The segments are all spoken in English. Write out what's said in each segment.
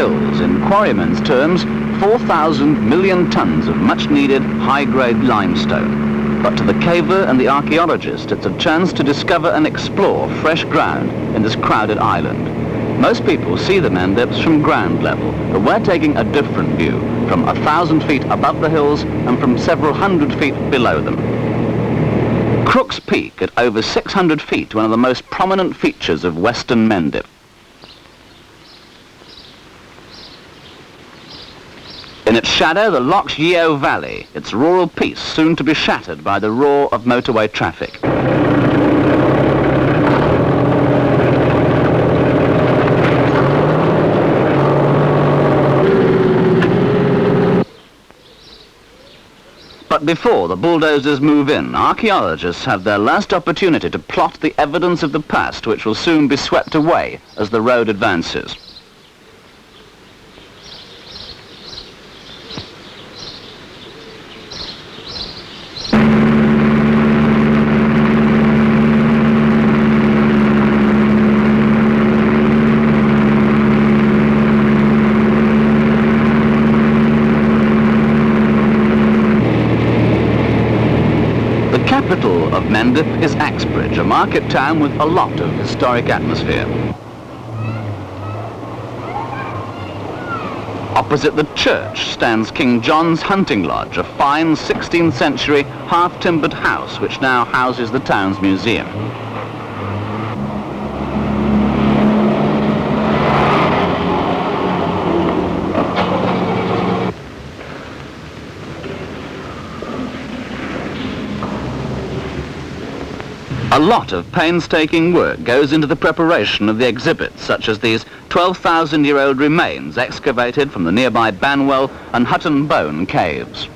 hills, in quarrymen's terms, 4,000 million tons of much-needed high-grade limestone. But to the caver and the archaeologist, it's a chance to discover and explore fresh ground in this crowded island. Most people see the Mendips from ground level, but we're taking a different view, from 1,000 feet above the hills and from several hundred feet below them. Crook's Peak, at over 600 feet, one of the most prominent features of western Mendip. In its shadow, the Loch's Yeo Valley, its rural peace soon to be shattered by the roar of motorway traffic. But before the bulldozers move in, archaeologists have their last opportunity to plot the evidence of the past, which will soon be swept away as the road advances. The capital of Mendip is Axbridge, a market town with a lot of historic atmosphere. Opposite the church stands King John's Hunting Lodge, a fine 16th century half-timbered house which now houses the town's museum. A lot of painstaking work goes into the preparation of the exhibits, such as these 12,000-year-old remains excavated from the nearby Banwell and Hutton Bone caves.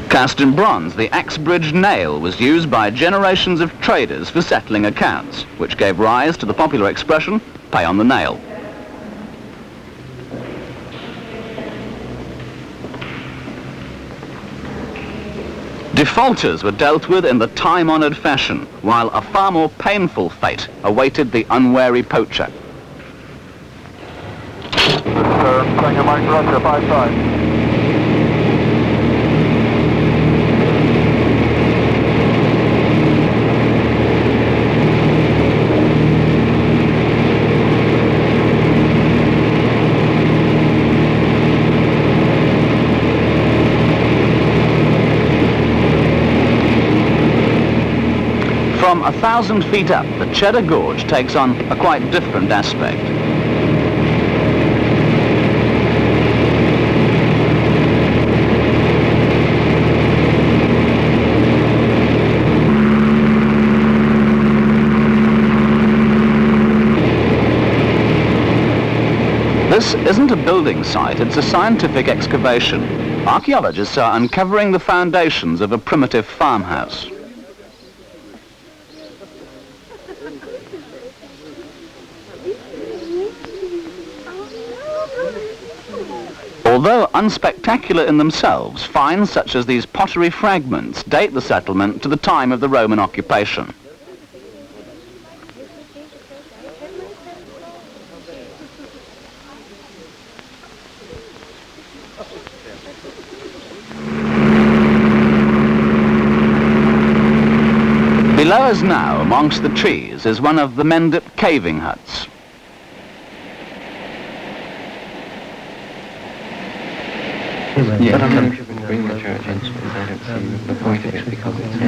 Cast in bronze, the Axbridge nail was used by generations of traders for settling accounts, which gave rise to the popular expression, pay on the nail. Defaulters were dealt with in the time-honoured fashion, while a far more painful fate awaited the unwary poacher. Tango Mike Russia, 5-5. From 1,000 feet up, the Cheddar Gorge takes on a quite different aspect. This isn't a building site, it's a scientific excavation. Archaeologists are uncovering the foundations of a primitive farmhouse. Although unspectacular in themselves, finds such as these pottery fragments date the settlement to the time of the Roman occupation. Below us now, amongst the trees, is one of the Mendip caving huts.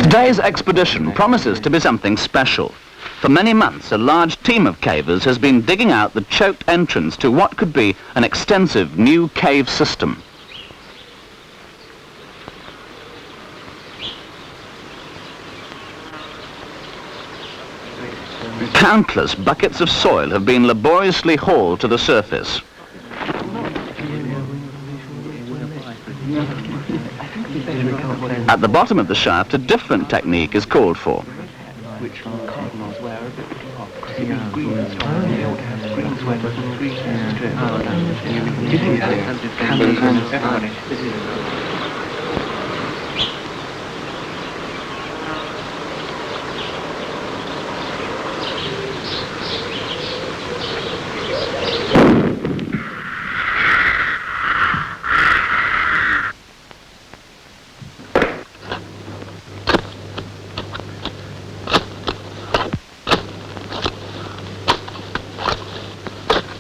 Today's expedition promises to be something special. For many months, a large team of cavers has been digging out the choked entrance to what could be an extensive new cave system. Countless buckets of soil have been laboriously hauled to the surface. At the bottom of the shaft, a different technique is called for.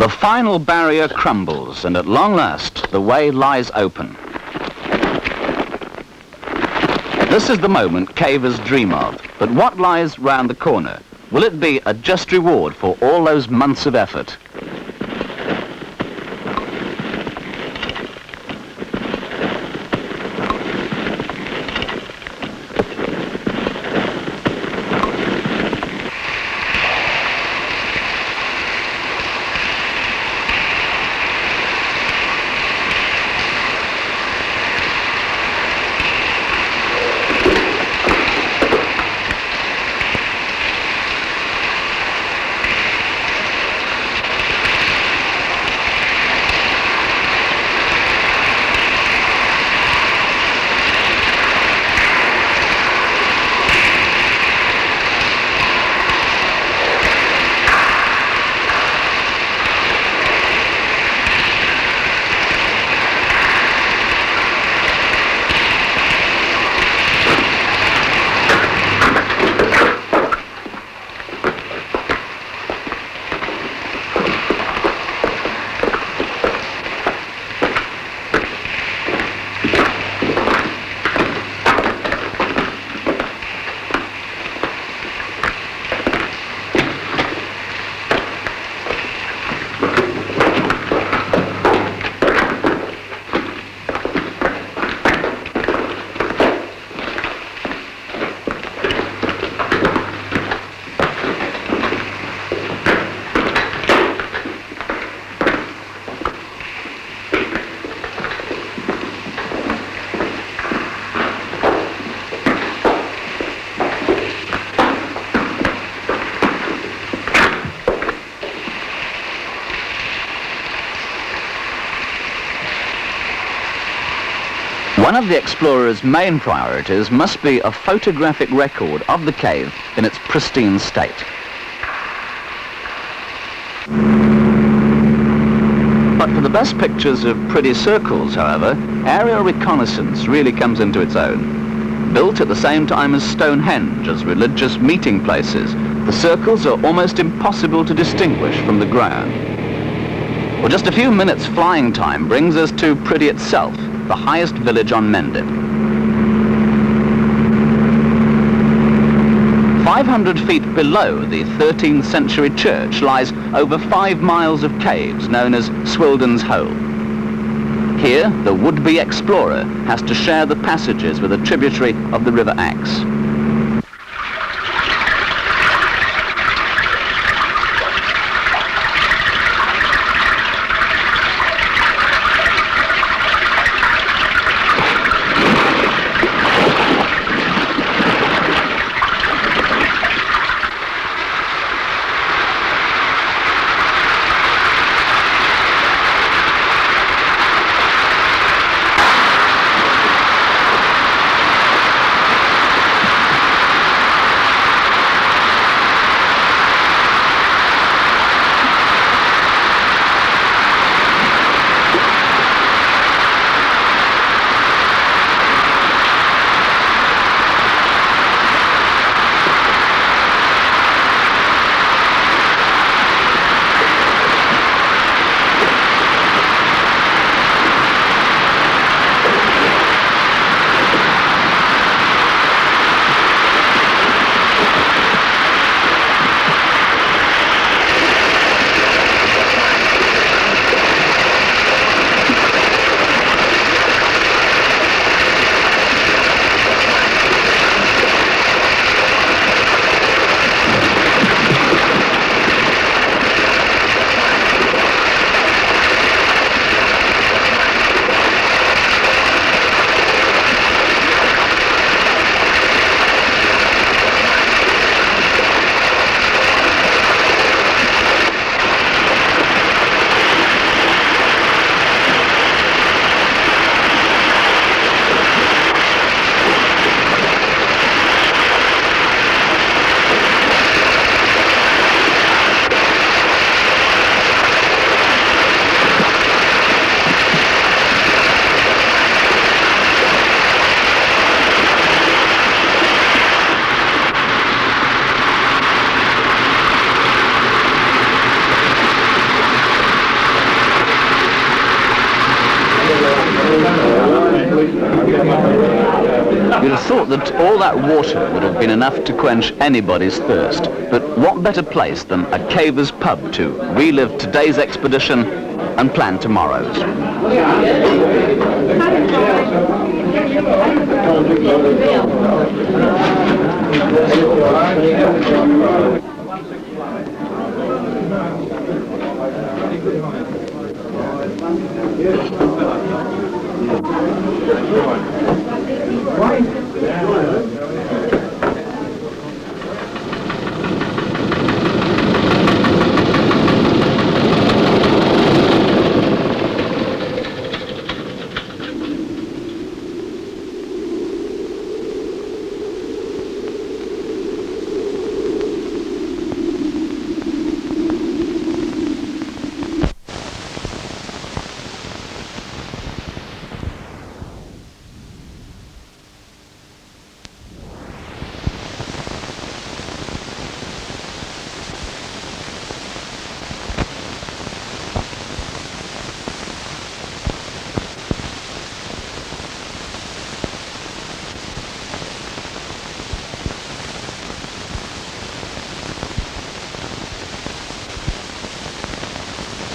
The final barrier crumbles, and at long last, the way lies open. This is the moment cavers dream of, but what lies round the corner? Will it be a just reward for all those months of effort? One of the explorer's main priorities must be a photographic record of the cave in its pristine state. But for the best pictures of pretty circles, however, aerial reconnaissance really comes into its own. Built at the same time as Stonehenge as religious meeting places, the circles are almost impossible to distinguish from the ground. Well, just a few minutes flying time brings us to Priddy itself, the highest village on Mendip. 500 feet below the 13th century church lies over 5 miles of caves known as Swildon's Hole. Here, the would-be explorer has to share the passages with a tributary of the River Axe. You'd have thought that all that water would have been enough to quench anybody's thirst. But what better place than a caver's pub to relive today's expedition and plan tomorrow's.